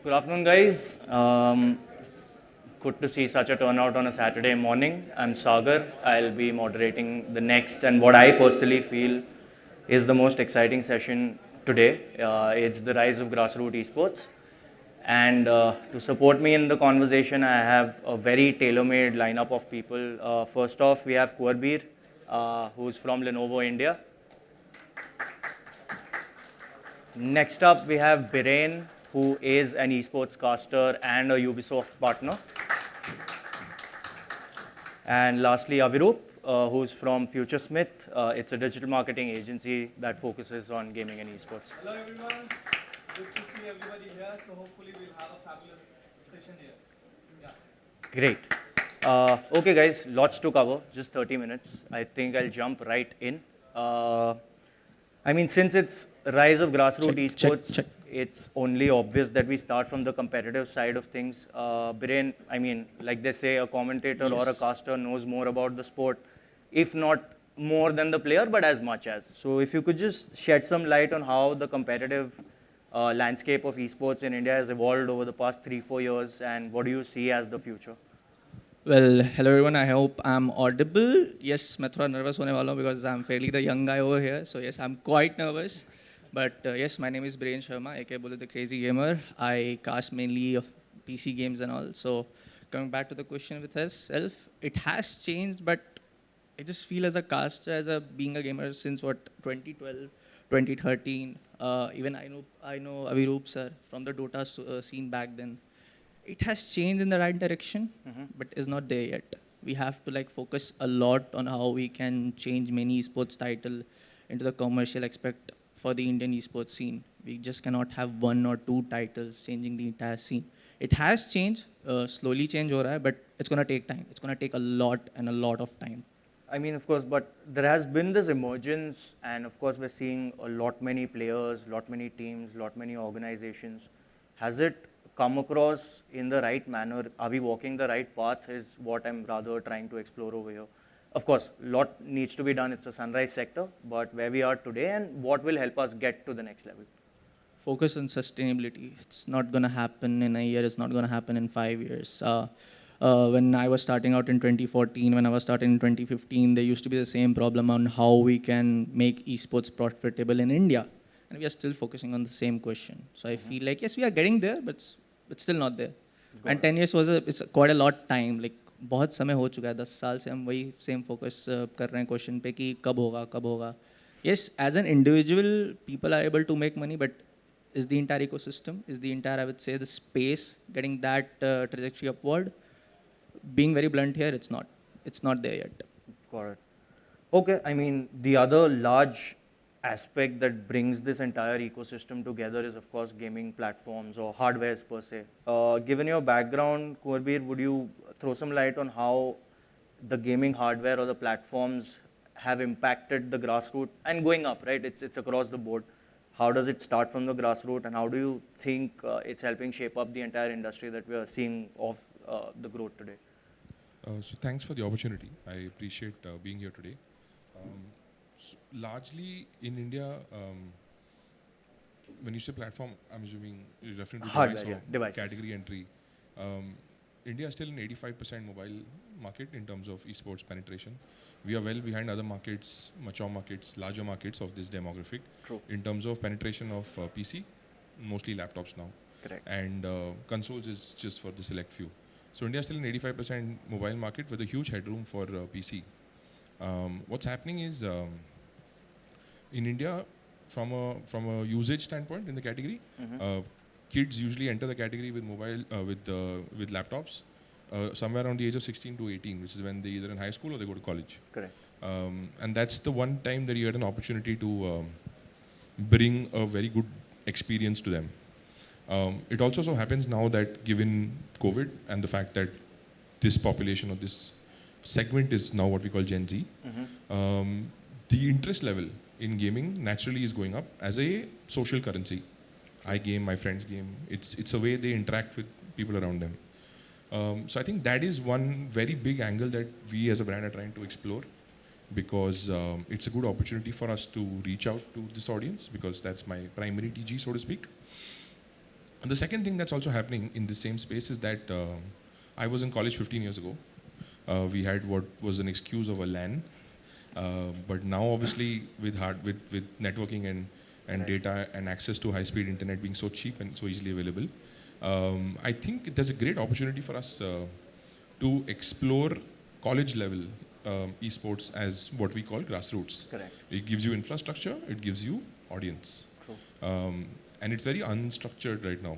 Good afternoon, guys. Good to see such a turnout on a Saturday morning. I'm Sagar. I'll be moderating the next and what I personally feel is the most exciting session today. It's the rise of Grassroot Esports. And to support me in the conversation, I have a very tailor-made lineup of people. First off, we have Kurbir, who's from Lenovo, India. Next up, we have Birain, who is an esports caster and a Ubisoft partner. And lastly, Aviroop, who's from FutureSmith. It's a digital marketing agency that focuses on gaming and esports. Hello everyone, good to see everybody here. So hopefully we'll have a fabulous session here. Yeah. Great. Okay, guys, lots to cover, just 30 minutes. I think I'll jump right in. Since it's rise of grassroots esports, it's only obvious that we start from the competitive side of things. Birain, like they say, a commentator or a caster knows more about the sport, if not more than the player, but as much as. So if you could just shed some light on how the competitive landscape of esports in India has evolved over the past 3-4 years, and what do you see as the future? Well, hello everyone. I hope I'm audible. Yes, मैं थोड़ा nervous होने वाला हूँ because I'm fairly the young guy over here. So yes, I'm quite nervous. But yes, my name is Brain Sharma, aka Bullet the Crazy Gamer. I cast mainly of PC games and all. So coming back to the question with itself, it has changed, but I just feel as a caster, being a gamer since 2012, 2013. Even I know Aviroop sir from the Dota scene back then. It has changed in the right direction, but is not there yet. We have to focus a lot on how we can change many esports title into the commercial aspect for the Indian esports scene. We just cannot have 1 or 2 titles changing the entire scene. It has changed, slowly change ho raha hai, but it's going to take time. It's going to take a lot of time. Of course, but there has been this emergence, and of course, we're seeing a lot many players, lot many teams, lot many organizations. Has it come across in the right manner? Are we walking the right path is what I'm rather trying to explore over here. Of course, a lot needs to be done. It's a sunrise sector, but where we are today and what will help us get to the next level? Focus on sustainability. It's not going to happen in a year. It's not going to happen in 5 years. When I was starting out in 2014, when I was starting in 2015, there used to be the same problem on how we can make esports profitable in India. And we are still focusing on the same question. So I feel like, yes, we are getting there, but still not there. And 10 years it's quite a lot time. बहुत समय हो चुका है, 10 साल से हम वही same focus कर रहे हैं question पे कि कब होगा. Yes, as an individual, people are able to make money, but is the entire ecosystem, is the entire, I would say, the space getting that trajectory upward? Being very blunt here, it's not there yet. Got it. Okay, the other large aspect that brings this entire ecosystem together is, of course, gaming platforms or hardwares per se. Given your background, Kurbir, would you throw some light on how the gaming hardware or the platforms have impacted the grassroots and going up, right? It's across the board. How does it start from the grassroots, and how do you think it's helping shape up the entire industry that we are seeing of the growth today? So thanks for the opportunity. I appreciate being here today. So largely in India, when you say platform, I'm assuming you're referring to hardware, device category entry. India is still an 85% mobile market in terms of esports penetration. We are well behind other markets, mature markets, larger markets of this demographic. True. In terms of penetration of PC, mostly laptops now. Correct. And consoles is just for the select few. So India is still an 85% mobile market with a huge headroom for PC. What's happening is in India, from a usage standpoint in the category, kids usually enter the category with mobile with laptops somewhere around the age of 16 to 18, which is when they either in high school or they go to college. Correct. And that's the one time that you get an opportunity to bring a very good experience to them. It also so happens now that given COVID and the fact that this population or this segment is now what we call Gen Z, the interest level in gaming naturally is going up as a social currency. I game, my friends game. It's a way they interact with people around them. So I think that is one very big angle that we as a brand are trying to explore, because it's a good opportunity for us to reach out to this audience, because that's my primary TG, so to speak. And the second thing that's also happening in the same space is that I was in college 15 years ago. We had what was an excuse of a LAN, but now obviously with networking and data and access to high-speed internet being so cheap and so easily available, I think there's a great opportunity for us to explore college level esports as what we call grassroots. Correct. It gives you infrastructure, it gives you audience. True. And it's very unstructured right now.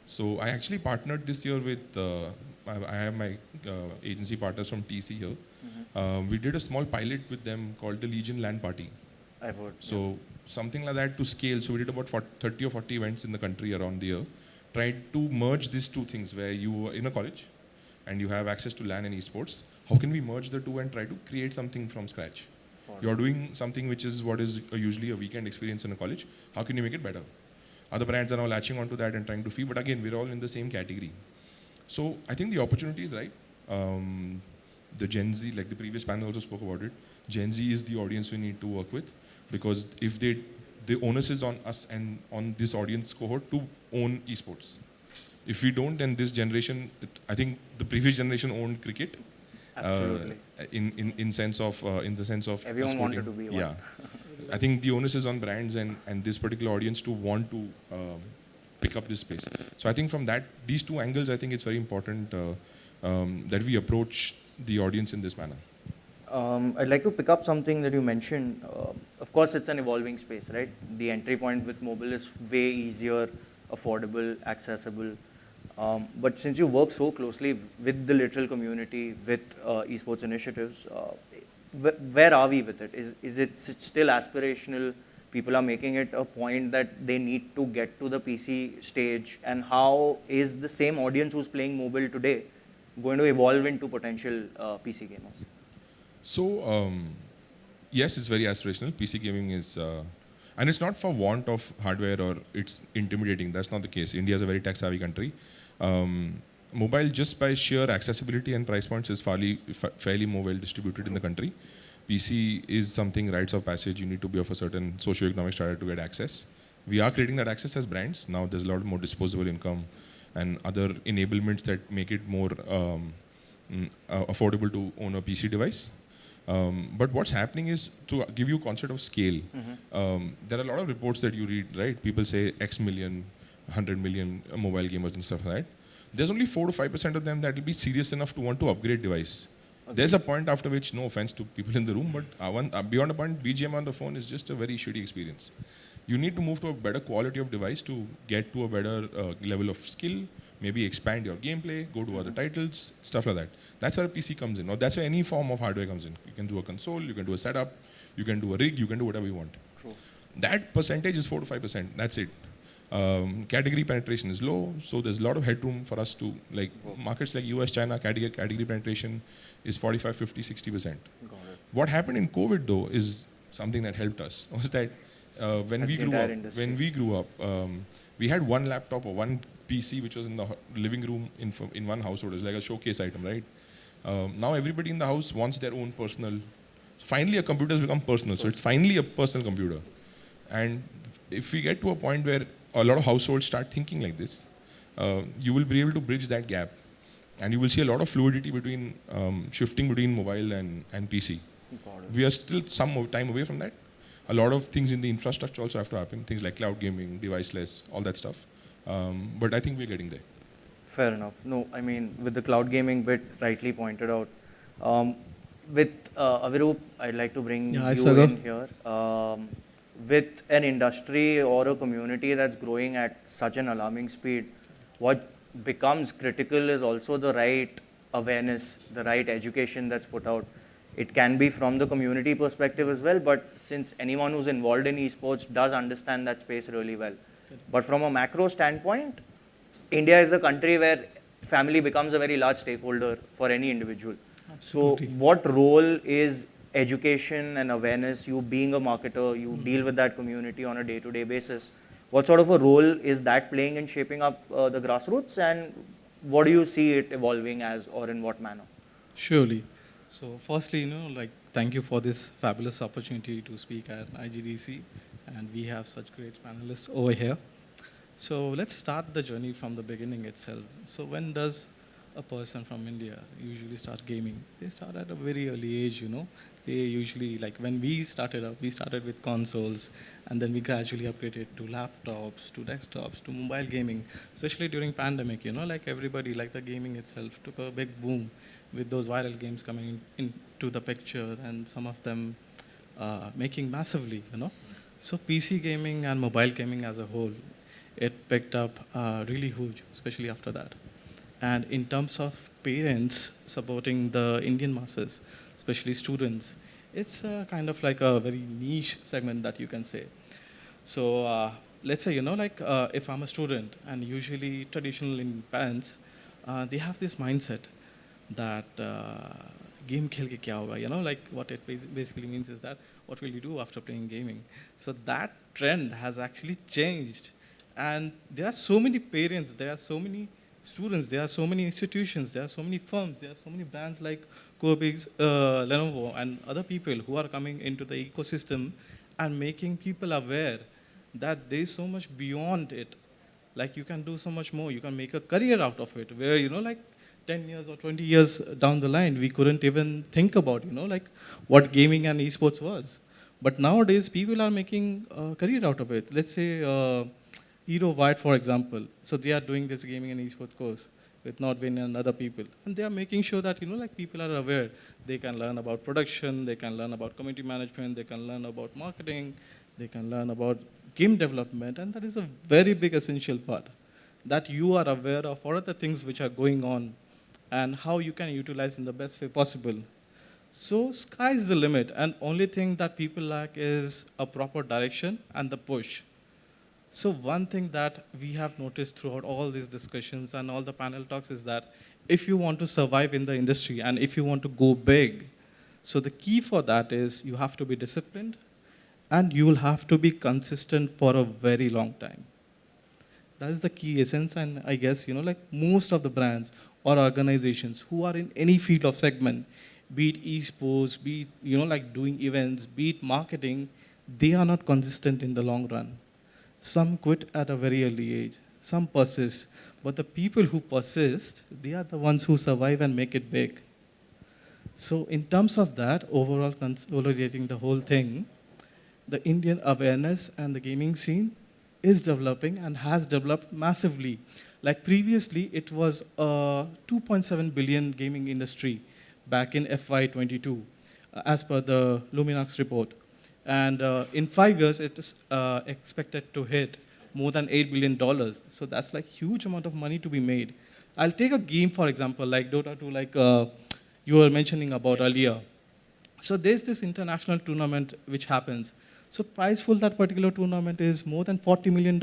So I actually partnered this year with, I have my agency partners from TC here. We did a small pilot with them called the Legion LAN Party. I've heard. So something like that to scale. So we did about 30 or 40 events in the country around the year. Tried to merge these two things where you are in a college and you have access to LAN and esports. How can we merge the two and try to create something from scratch? You're doing something which is what is usually a weekend experience in a college. How can you make it better? Other brands are now latching onto that and trying to feed, but again, we're all in the same category. So I think the opportunity is right. The Gen Z, like the previous panel also spoke about it, Gen Z is the audience we need to work with, because if the onus is on us and on this audience cohort to own esports. If we don't, then this generation, I think the previous generation owned cricket. Absolutely. In the sense of Everyone sporting. wanted to be one. Yeah. I think the onus is on brands and this particular audience to want to pick up this space. So I think from these two angles, I think it's very important that we approach the audience in this manner. I'd like to pick up something that you mentioned. Of course, it's an evolving space, right? The entry point with mobile is way easier, affordable, accessible. But since you work so closely with the literal community, with esports initiatives, where are we with it? Is it still aspirational? People are making it a point that they need to get to the PC stage. And how is the same audience who's playing mobile today going to evolve into potential PC gamers? So, yes, it's very aspirational. PC gaming is, and it's not for want of hardware or it's intimidating. That's not the case. India is a very tech-savvy country. Mobile, just by sheer accessibility and price points, is fairly more well distributed in the country. PC is something rites of passage. You need to be of a certain socioeconomic strata to get access. We are creating that access as brands. Now there's a lot more disposable income and other enablements that make it more affordable to own a PC device. But what's happening is, to give you a concept of scale, there are a lot of reports that you read, right? People say X million, 100 million mobile gamers and stuff like that. There's only 4 to 5% of them that will be serious enough to want to upgrade device. Okay. There's a point after which, no offense to people in the room, but beyond a point, BGM on the phone is just a very shitty experience. You need to move to a better quality of device to get to a better level of skill, maybe expand your gameplay, go to other titles, stuff like that. That's where a PC comes in, or that's where any form of hardware comes in. You can do a console, you can do a setup, you can do a rig, you can do whatever you want. True. That percentage is 4 to 5%, that's it. Category penetration is low, so there's a lot of headroom for us to, like markets like US, China, category penetration is 45, 50, 60%. What happened in COVID though is something that helped us, was that when we grew up, we had one laptop or one PC which was in the living room in one household. It's like a showcase item, right? Now everybody in the house wants their own personal. Finally, a computer has become personal, so it's finally a personal computer. And if we get to a point where a lot of households start thinking like this, you will be able to bridge that gap, and you will see a lot of fluidity between shifting between mobile and PC. We are still some more time away from that. A lot of things in the infrastructure also have to happen, things like cloud gaming, deviceless, all that stuff. But I think we're getting there. Fair enough. No, I mean, with the cloud gaming bit rightly pointed out, with Avirup, I'd like to bring you in here. With an industry or a community that's growing at such an alarming speed, what becomes critical is also the right awareness, the right education that's put out. It can be from the community perspective as well, but since anyone who's involved in esports does understand that space really well. But from a macro standpoint, India is a country where family becomes a very large stakeholder for any individual. Absolutely. So what role is education and awareness, you being a marketer, you deal with that community on a day-to-day basis, what sort of a role is that playing in shaping up the grassroots, and what do you see it evolving as, or in what manner? Surely. So firstly, thank you for this fabulous opportunity to speak at IGDC, and we have such great panelists over here. So let's start the journey from the beginning itself. So when does a person from India usually start gaming? They start at a very early age, you know. They usually, like when we started up, we started with consoles, and then we gradually upgraded to laptops, to desktops, to mobile gaming, especially during pandemic, you know, like everybody, like the gaming itself took a big boom with those viral games coming into the picture, and some of them making massively, you know. So PC gaming and mobile gaming as a whole, it picked up really huge, especially after that. And in terms of parents supporting the Indian masses, especially students, it's kind of like a very niche segment that you can say. So let's say, you know, like if I'm a student, and usually traditional Indian parents, they have this mindset that game khel ke kya hoga, you know, like what it basically means is that what will you do after playing gaming? So that trend has actually changed. And there are so many parents, there are so many students, there are so many institutions, there are so many firms, there are so many brands like Corbix, Lenovo, and other people who are coming into the ecosystem and making people aware that there is so much beyond it. Like you can do so much more. You can make a career out of it. Where, you know, like 10 years or 20 years down the line, we couldn't even think about, you know, like what gaming and esports was. But nowadays, people are making a career out of it. Let's say Hero White, for example. So they are doing this gaming and esports course with Nordwin and other people. And they are making sure that, you know, like people are aware. They can learn about production, they can learn about community management, they can learn about marketing, they can learn about game development. And that is a very big essential part, that you are aware of what are the things which are going on and how you can utilize in the best way possible. So sky is the limit, and only thing that people lack is a proper direction and the push. So one thing that we have noticed throughout all these discussions and all the panel talks is that if you want to survive in the industry and if you want to go big, so the key for that is you have to be disciplined and you will have to be consistent for a very long time. That is the key essence, and I guess, you know, like most of the brands or organizations who are in any field of segment, be it esports, be it, you know, like doing events, be it marketing, they are not consistent in the long run. Some quit at a very early age. Some persist. But the people who persist, they are the ones who survive and make it big. So in terms of that, overall consolidating the whole thing, the Indian awareness and the gaming scene is developing and has developed massively. Like previously, it was a 2.7 billion gaming industry back in FY22, as per the Luminax report. And in 5 years, it is expected to hit more than $8 billion. So that's like huge amount of money to be made. I'll take a game, for example, like Dota 2, like you were mentioning about earlier. So there's this international tournament which happens. So prize for that particular tournament is more than $40 million.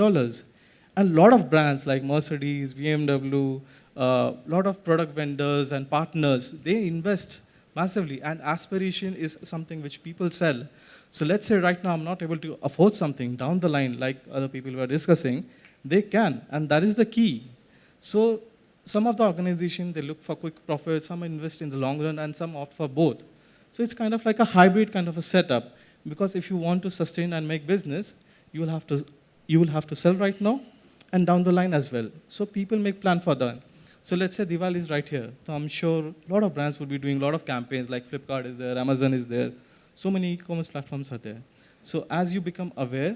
And a lot of brands like Mercedes, BMW, a lot of product vendors and partners, they invest massively. And aspiration is something which people sell. So let's say right now I'm not able to afford something down the line, like other people were discussing, they can, and that is the key. So some of the organizations, they look for quick profits, some invest in the long run, and some opt for both. So it's kind of like a hybrid kind of a setup, because if you want to sustain and make business, you will have to sell right now and down the line as well. So people make plan for that. So let's say Diwali is right here. So I'm sure a lot of brands will be doing a lot of campaigns, like Flipkart is there, Amazon is there. So many e-commerce platforms are there. So as you become aware,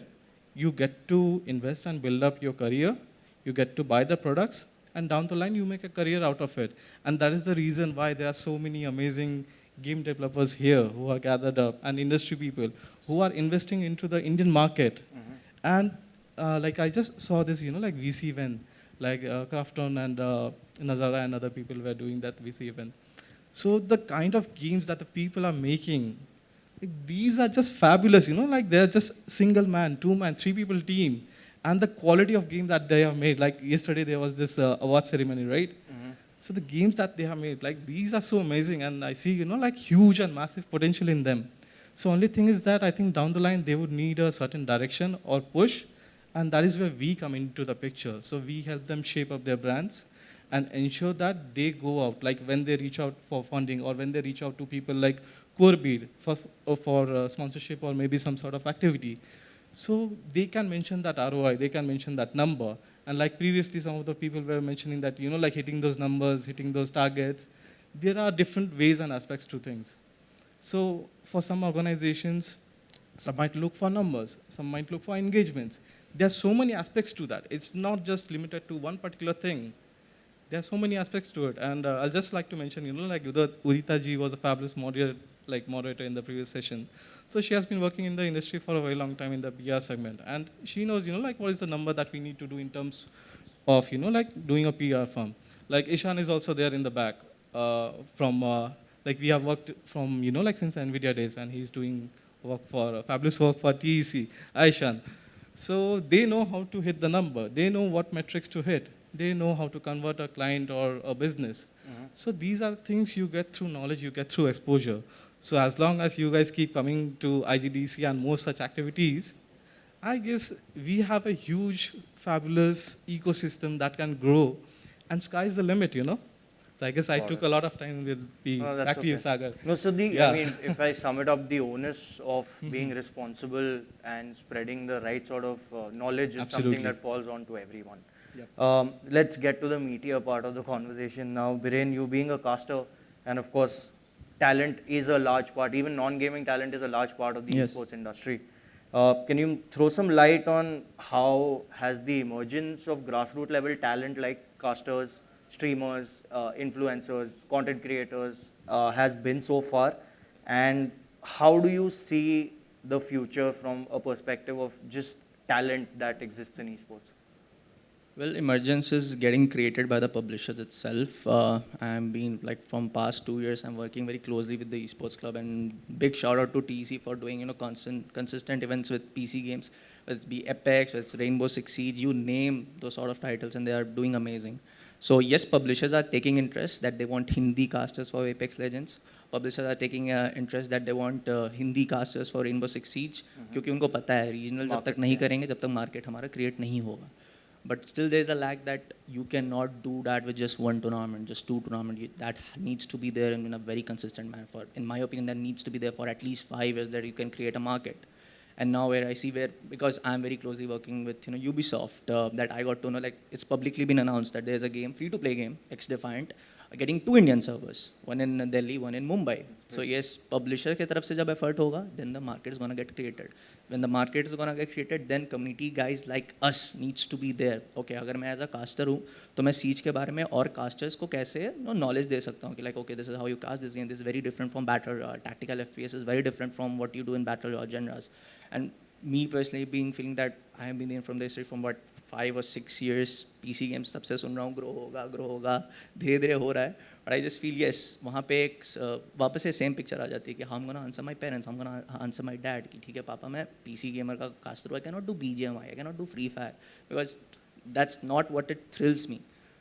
you get to invest and build up your career. You get to buy the products, and down the line, you make a career out of it. And that is the reason why there are so many amazing game developers here who are gathered up, and industry people who are investing into the Indian market. And like I just saw this, you know, like VC event, like Crafton and Nazara and other people were doing that VC event. So the kind of games that the people are making, like, these are just fabulous, you know, like they're just single man, 2 man, 3 people team. And the quality of game that they have made, like yesterday there was this award ceremony, right? So the games that they have made, like these are so amazing, and I see, you know, like huge and massive potential in them. So only thing is that I think down the line they would need a certain direction or push, and that is where we come into the picture. So we help them shape up their brands and ensure that they go out, like when they reach out for funding or when they reach out to people like Corbid for sponsorship or maybe some sort of activity. So they can mention that ROI, they can mention that number. And like previously, some of the people were mentioning that, like hitting those numbers, hitting those targets, there are different ways and aspects to things. So for some organizations, some might look for numbers, some might look for engagements. There are so many aspects to that. It's not just limited to one particular thing. There are so many aspects to it. And I'll just like to mention, like Udita ji was a fabulous moderator in the previous session. So she has been working in the industry for a very long time in the PR segment. And she knows, like what is the number that we need to do in terms of, like doing a PR firm. Like Ishan is also there in the back like we have worked from, like since NVIDIA days, and he's doing fabulous work for TEC, Ishan. So they know how to hit the number. They know what metrics to hit. They know how to convert a client or a business. So these are things you get through knowledge, you get through exposure. So as long as you guys keep coming to IGDC and more such activities, I guess we have a huge, fabulous ecosystem that can grow, and sky's the limit, So I guess I took a lot of time. We'll be No, that's back to you, okay. Sagar. No, so I Yeah. mean, if I sum it up, the onus of being responsible and spreading the right sort of knowledge is Absolutely. something that falls on to everyone. Yep. Let's get to the meatier part of the conversation now. Biren, you being a caster, and of course, talent is a large part, even non-gaming talent is a large part of the Yes. esports industry. Can you throw some light on how has the emergence of grassroots level talent like casters, streamers, influencers, content creators has been so far, and how do you see the future from a perspective of just talent that exists in esports? Well, emergence is getting created by the publishers itself. I'm been like from past 2 years, I'm working very closely with the esports club, and big shout out to TC for doing consistent events with PC games, whether it be Apex, whether it's Rainbow Six Siege, you name those sort of titles, and they are doing amazing. So yes, publishers are taking interest that they want Hindi casters for Apex Legends. Publishers are taking interest that they want Hindi casters for Rainbow Six Siege, क्योंकि उनको पता है regional जब तक नहीं करेंगे जब तक market हमारा create नहीं होगा. But still there's a lag that you cannot do that with just one tournament, just two tournaments. That needs to be there in a very consistent manner. In my opinion, that needs to be there for at least 5 years that you can create a market. And now where I see because I'm very closely working with Ubisoft, that I got to know, like it's publicly been announced that there's a game, free-to-play game, X-Defiant, getting 2 Indian servers, one in Delhi, one in Mumbai. So yes, publisher के तरफ से जब effort होगा, then the market is gonna get created. When the market is gonna get created, then community guys like us needs to be there. Okay, अगर मैं as a caster हूँ, तो मैं siege के बारे में और casters को कैसे knowledge दे सकता हूँ कि like okay, this is how you cast this game. This is very different from battle. Tactical FPS is very different from what you do in battle genres. And me personally feeling that I have been in from the history from what 5 or 6 years, PC games सबसे सुन रहा हूँ grow होगा, धीरे धीरे हो रहा है. But I just feel yes, वहाँ पे एक वापस से same picture आ जाती है कि I'm gonna answer my parents, I'm gonna answer my dad कि ठीक है पापा मैं PC gamer का caster हूँ, I cannot do BGMI, I cannot do Free Fire because that's not what it thrills me.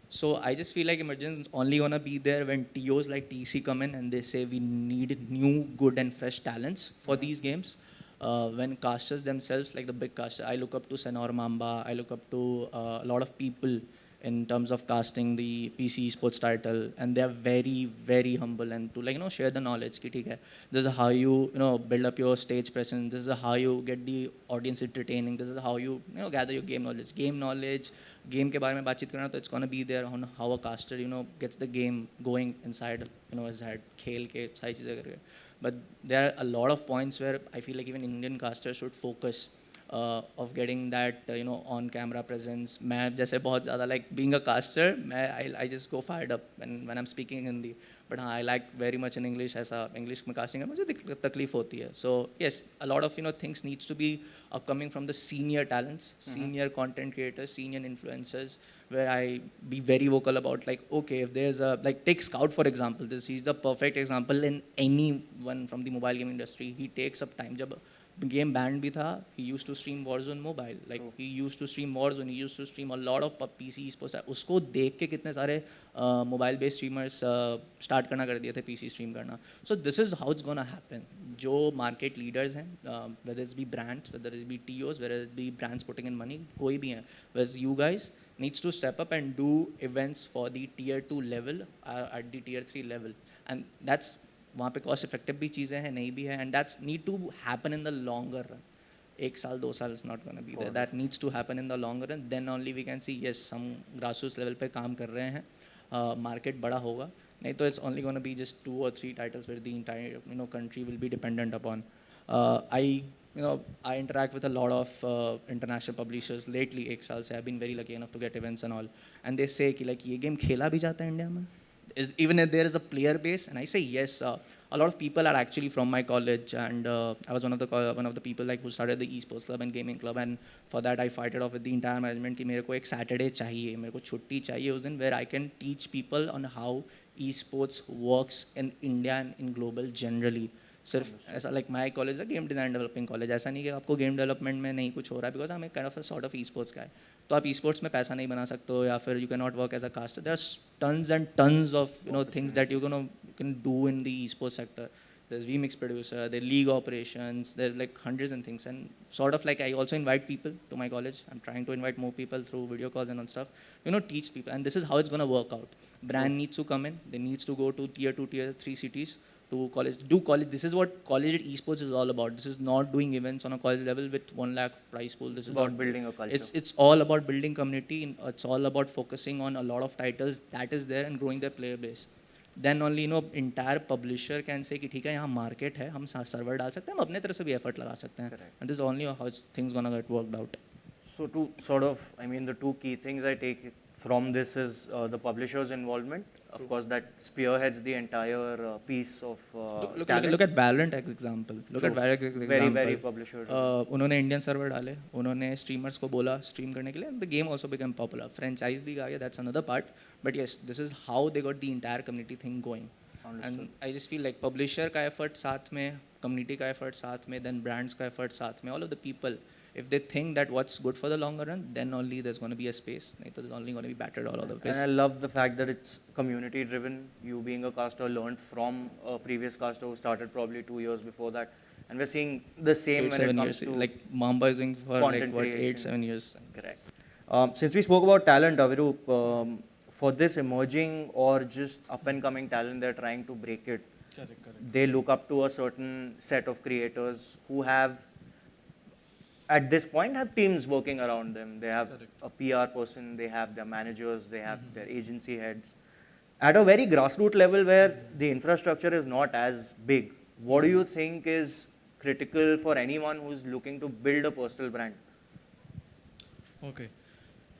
So I just feel like emergence is only gonna be there when TOs like TC come in and they say we need new, good and fresh talents for these games. When casters themselves, like the big caster, I look up to Senor Mamba, I look up to a lot of people in terms of casting the PC esports title, and they are very, very humble and to share the knowledge. Ki, theek hai, this is how you build up your stage presence. This is how you get the audience entertaining. This is how you gather your game knowledge. Game के बारे में बातचीत करना तो it's gonna be there on how a caster gets the game going inside his head, खेल के सारी चीज़ें करके. But there are a lot of points where I feel like even Indian casters should focus of getting that on camera presence. मैं जैसे बहुत ज़्यादा like being a caster, I just go fired up when I'm speaking Hindi. But हाँ, I like very much in English. ऐसा English में casting है मुझे तकलीफ होती है. So yes, a lot of things needs to be coming from the senior talents, senior content creators, senior influencers, where I be very vocal about like okay, if there's a take Scout for example. He's the perfect example in anyone from the mobile game industry. He takes up time. जब game banned भी था, he used to stream Warzone mobile. Like he used to stream Warzone, he used to stream a lot of PC esports. उसको देख के कितने सारे mobile based streamers start करना कर दिए थे PC stream करना. So this is how it's gonna happen. जो market leaders हैं, whether it be brands, whether it be TOs, whether it be brands putting in money, कोई भी हैं. Whereas you guys needs to step up and do events for the tier 2 level at the tier 3 level, and that's वहाँ पे cost effective भी चीज़ें हैं नहीं भी है, and that's need to happen in the longer run. एक साल 2 साल is not going to be there. That needs to happen in the long run. Then only we can see yes हम grassroots level पे काम कर रहे हैं, market बड़ा होगा. नहीं तो it's only going to be just 2 or 3 titles where the entire country will be dependent upon. I interact with a lot of international publishers lately. एक साल से I've been very lucky enough to get events and all, and they say कि like ये game खेला भी जाता है India में. Even if there is a player base, and I say yes, a lot of people are actually from my college, and I was one of the people like who started the esports club and gaming club, and for that I fight it off with the entire management कि मेरे को एक Saturday चाहिए, मेरे को छुट्टी चाहिए उस दिन, where I can teach people on how esports works in India and in global generally. सिर्फ ऐसा like my college है गेम डिज़ाइन डेवलपिंग कॉलेज, ऐसा नहीं कि आपको गेम डेवलपमेंट में नहीं कुछ हो रहा है, बिकॉज हम एक kind of sort of esports का है, तो आप esports में पैसा नहीं बना सकते हो, या फिर you cannot work as a caster. There's tons and tons of things that you can do in the esports sector. There's vmix producer, there league operations, there are like hundreds and things, and sort of like I also invite people to my college. I'm trying to invite more people through video calls and on stuff, teach people, and this is how it's going to work out. Brand needs to come in, they needs to go to tier 2 tier 3 cities to college, do college. This is what college at esports is all about. This is not doing events on a college level with 1 lakh prize pool. This is about building a culture. It's all about building community. It's all about focusing on a lot of titles that is there and growing their player base. Then only entire publisher can say कि ठीक है यहाँ market है, हम server डाल सकते हैं, हम अपने तरफ से भी effort लगा सकते हैं. And this is only how things gonna get worked out. So to sort of, I mean, the two key things I take from this is the publisher's involvement. Of course, that spearheads the entire piece of talent. Look at Valorant as example. Look at Valorant as example. Very publisher. उन्होंने Indian server डाले, उन्होंने streamers को बोला stream करने के लिए, and the game also became popular. Franchise भी आ गया, that's another part. But yes, this is how they got the entire community thing going. Understood. And I just feel like publisher का effort साथ में, community का effort साथ में, then brands का effort साथ में, all of the people. If they think that what's good for the longer run, then only there's going to be a space. Nahin to there's only going to be battered all over the place. And I love the fact that it's community driven. You being a caster learned from a previous caster who started probably 2 years before that. And we're seeing the same when it comes to like Mamba is doing for like what, creation. 8-7 years. Correct. Since we spoke about talent, Aviru, for this emerging or just up and coming talent, they're trying to break it. Correct. They look up to a certain set of creators who have, at this point, have teams working around them. They have a PR person, they have their managers, they have their agency heads. At a very grassroots level where the infrastructure is not as big, what do you think is critical for anyone who's looking to build a personal brand? Okay.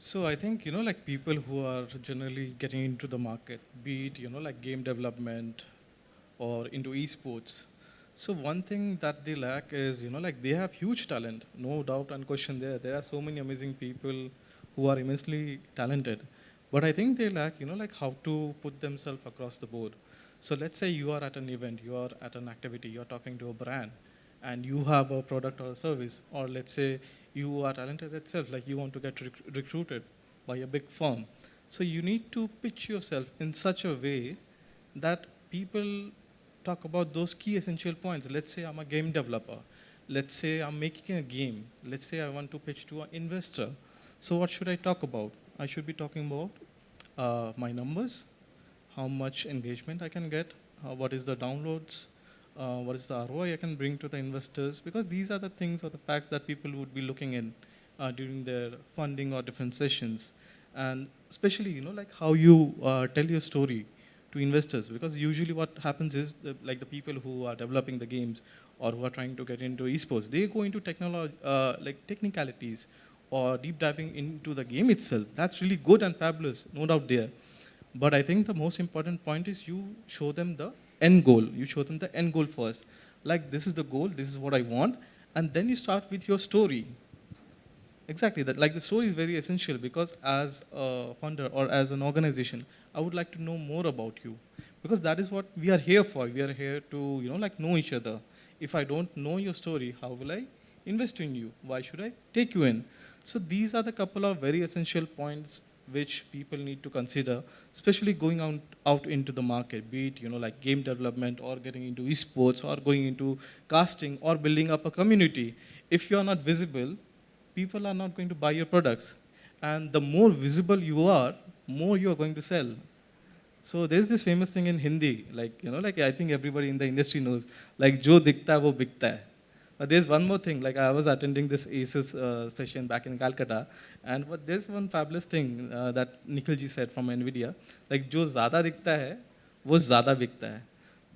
So I think, like people who are generally getting into the market, be it, like game development or into esports. So one thing that they lack is, like they have huge talent, no doubt and question there. There are so many amazing people who are immensely talented. But I think they lack, like how to put themselves across the board. So let's say you are at an event, you are at an activity, you're talking to a brand, and you have a product or a service, or let's say you are talented itself, like you want to get recruited by a big firm. So you need to pitch yourself in such a way that people talk about those key essential points. Let's say I'm a game developer. Let's say I'm making a game. Let's say I want to pitch to an investor. So what should I talk about? I should be talking about my numbers, how much engagement I can get, what is the downloads, what is the ROI I can bring to the investors, because these are the things or the facts that people would be looking in during their funding or different sessions. And especially, like how you tell your story to investors, because usually what happens is the people who are developing the games or who are trying to get into esports, they go into technicalities or deep diving into the game itself. That's really good and fabulous, no doubt there. But I think the most important point is you show them the end goal. You show them the end goal first. Like, this is the goal, this is what I want, and then you start with your story. Exactly, that the story is very essential, because as a funder or as an organization, I would like to know more about you, because that is what we are here for. We are here to know each other. If I don't know your story, how will I invest in you? Why should I take you in? So these are the couple of very essential points which people need to consider, especially going out into the market, be it game development or getting into esports or going into casting or building up a community. If you are not visible, people are not going to buy your products. And the more visible you are, more you are going to sell. So there's this famous thing in Hindi, I think everybody in the industry knows, like, jo dikhta hai, wo bikta hai. There's one more thing. Like I was attending this ACES session back in Calcutta, and there's one fabulous thing that Nikhil ji said from NVIDIA. Like जो ज़्यादा दिखता है, वो ज़्यादा बिकता है.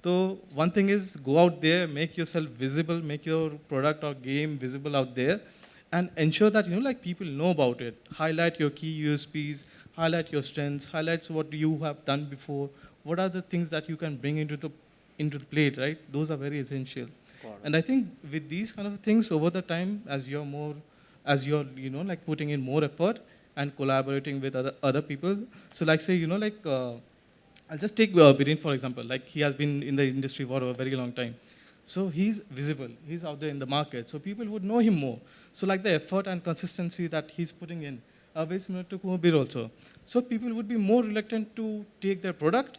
So one thing is go out there, make yourself visible, make your product or game visible out there, and ensure that like people know about it. Highlight your key USPs, highlight your strengths, highlights what you have done before. What are the things that you can bring into the plate, right? Those are very essential. And I think with these kind of things over the time, as you're like putting in more effort and collaborating with other people. So like say I'll just take Viren for example. Like he has been in the industry for a very long time. So he's visible, he's out there in the market, so people would know him more. So like the effort and consistency that he's putting in are very similar to Kumabir also. So people would be more reluctant to take their product,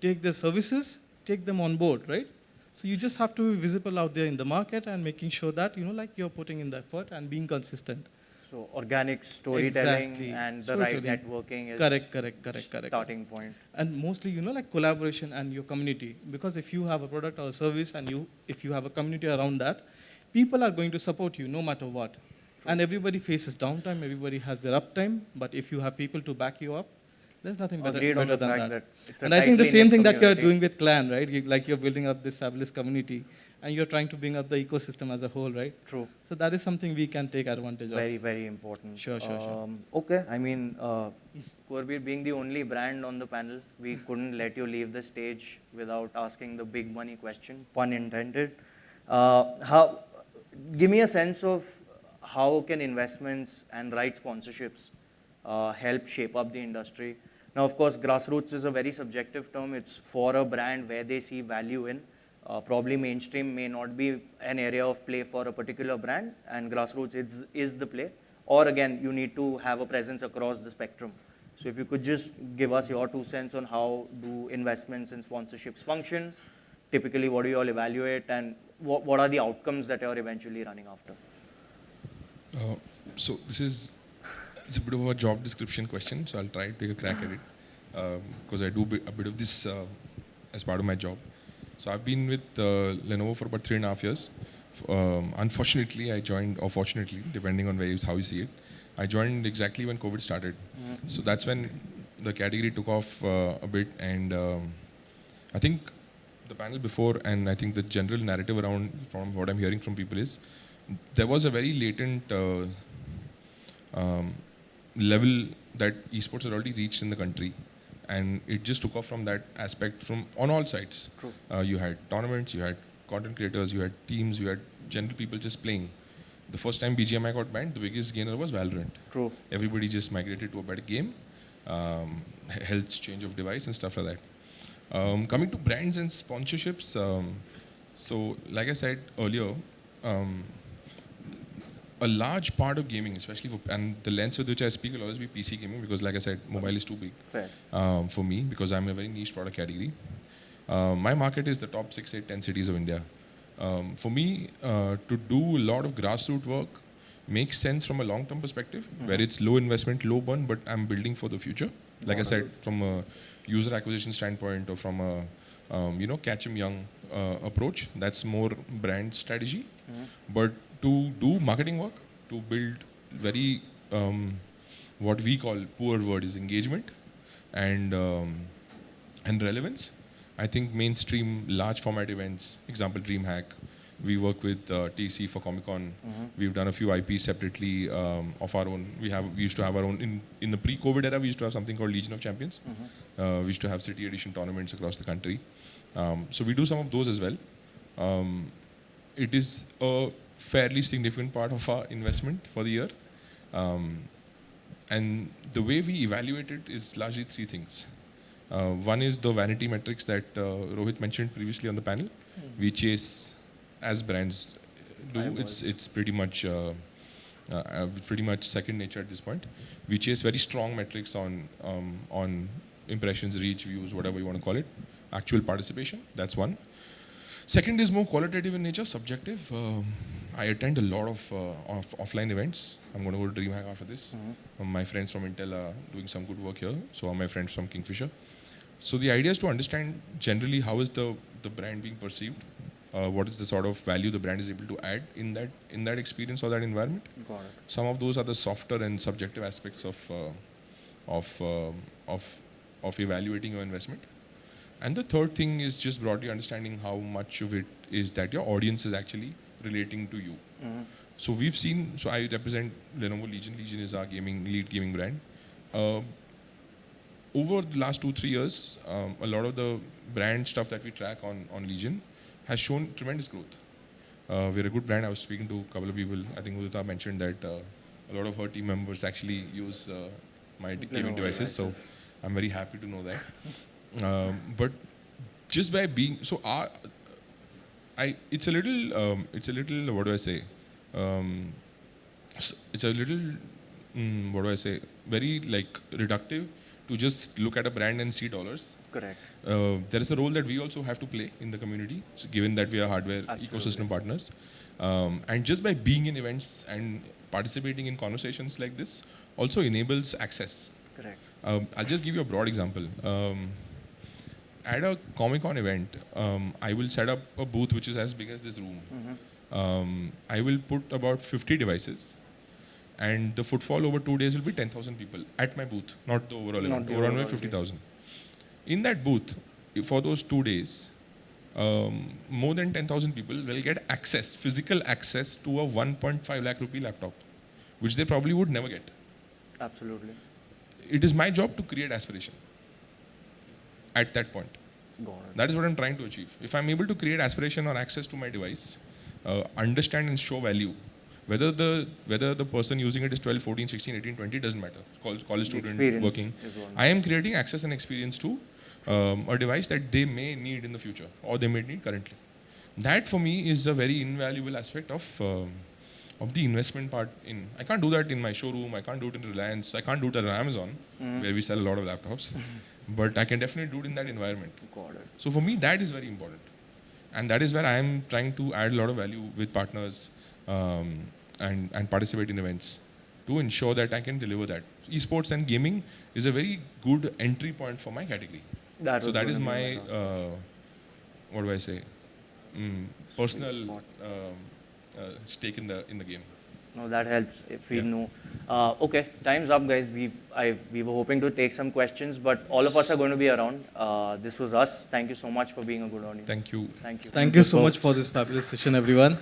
take their services, take them on board, right? So you just have to be visible out there in the market and making sure that like you're putting in the effort and being consistent. So organic storytelling Exactly. and the right Storytelling. networking is Correct. starting point. And mostly, like collaboration and your community. Because if you have a product or a service and if you have a community around that, people are going to support you no matter what. And everybody faces downtime, everybody has their uptime. But if you have people to back you up, there's nothing better, Agreed on better the than fact that. that it's a And I think the tightly same knit thing that you're community. doing with Clan, right? You're building up this fabulous community and you're trying to bring up the ecosystem as a whole, right? True. So that is something we can take advantage of. Very, very important. Sure. Okay, I mean, Corbir being the only brand on the panel, we couldn't let you leave the stage without asking the big money question, pun intended. Give me a sense of how can investments and right sponsorships help shape up the industry. Now, of course, grassroots is a very subjective term. It's for a brand where they see value in. Probably mainstream may not be an area of play for a particular brand, and grassroots is the play. Or again, you need to have a presence across the spectrum. So if you could just give us your 2 cents on how do investments and sponsorships function, typically what do you all evaluate, and what are the outcomes that you're eventually running after? So it's a bit of a job description question, so I'll try to take a crack at it because I do a bit of this as part of my job. So I've been with Lenovo for about 3.5 years. Unfortunately, I joined, or fortunately, depending on how you see it, I joined exactly when COVID started. So that's when the category took off a bit, and I think the panel before, and I think the general narrative around, from what I'm hearing from people, is there was a very latent level that esports had already reached in the country, and it just took off from that aspect from on all sides. True. You had tournaments, you had content creators, you had teams, you had general people just playing. The first time BGMI got banned, the biggest gainer was Valorant. True. Everybody just migrated to a better game, health change of device and stuff like that. Coming to brands and sponsorships, so like I said earlier, a large part of gaming, especially and the lens with which I speak will always be PC gaming, because like I said, mobile is too big Fair. for me, because I'm a very niche product category. My market is the top 6, 8, 10 cities of India. For me, to do a lot of grassroots work makes sense from a long-term perspective, where it's low investment, low burn, but I'm building for the future. Like I said, from a user acquisition standpoint, or from a catch 'em young approach, that's more brand strategy. But to do marketing work, to build very what we call, poor word is engagement and relevance. I think mainstream large format events, example DreamHack, we work with TC for Comic Con. We've done a few IPs separately of our own. We used to have our own in the pre-COVID era. We used to have something called Legion of Champions. We used to have city edition tournaments across the country. So we do some of those as well. It is a fairly significant part of our investment for the year. And the way we evaluate it is largely 3 things. One is the vanity metrics that Rohit mentioned previously on the panel. We chase, as brands do, it's pretty much second nature at this point. We chase very strong metrics on impressions, reach, views, whatever you want to call it, actual participation. That's one. Second is more qualitative in nature, subjective. I attend a lot of offline events. I'm going to go to DreamHack after this. My friends from Intel are doing some good work here. So are my friends from Kingfisher. So the idea is to understand generally how is the brand being perceived. what is the sort of value the brand is able to add in that experience or that environment. Got it. Some of those are the softer and subjective aspects of evaluating your investment. And the third thing is just broadly understanding how much of it is that your audience is actually relating to you. So we've seen, so I represent Lenovo Legion. Legion is our lead gaming brand. Over the last 2-3 years, a lot of the brand stuff that we track on Legion has shown tremendous growth. We're a good brand. I was speaking to a couple of people. I think Udita mentioned that a lot of her team members actually use my gaming devices. So I'm very happy to know that. But just by being, so it's a little, what do I say? It's a little, what do I say? Very like reductive to just look at a brand and see dollars. Correct. There is a role that we also have to play in the community, so given that we are hardware ecosystem partners. And just by being in events and participating in conversations like this also enables access. Correct. I'll just give you a broad example. At a Comic-Con event, I will set up a booth which is as big as this room. I will put about 50 devices, and the footfall over 2 days will be 10,000 people at my booth, not the overall event. Overall event, 50,000. In that booth, for those 2 days, more than 10,000 people will get access, physical access to a 1.5 lakh rupee laptop, which they probably would never get. Absolutely. It is my job to create aspiration at that point. Got it. That is what I'm trying to achieve. If I'm able to create aspiration or access to my device, understand and show value, whether the person using it is 12, 14, 16, 18, 20, doesn't matter. College student, Experience working. is one. I am creating access and experience to a device that they may need in the future or they may need currently. That for me is a very invaluable aspect of the investment part. I can't do that in my showroom, I can't do it in Reliance, I can't do it at Amazon, where we sell a lot of laptops. But I can definitely do it in that environment. Got it. So for me, that is very important. And that is where I am trying to add a lot of value with partners and participate in events to ensure that I can deliver that. Esports and gaming is a very good entry point for my category. So that is my, what do I say, personal stake in the game. No, that helps if we know. Okay, time's up, guys. We were hoping to take some questions, but all of us are going to be around. This was us. Thank you so much for being a good audience. Thank you. Thank you. Thank you so much for this fabulous session, everyone.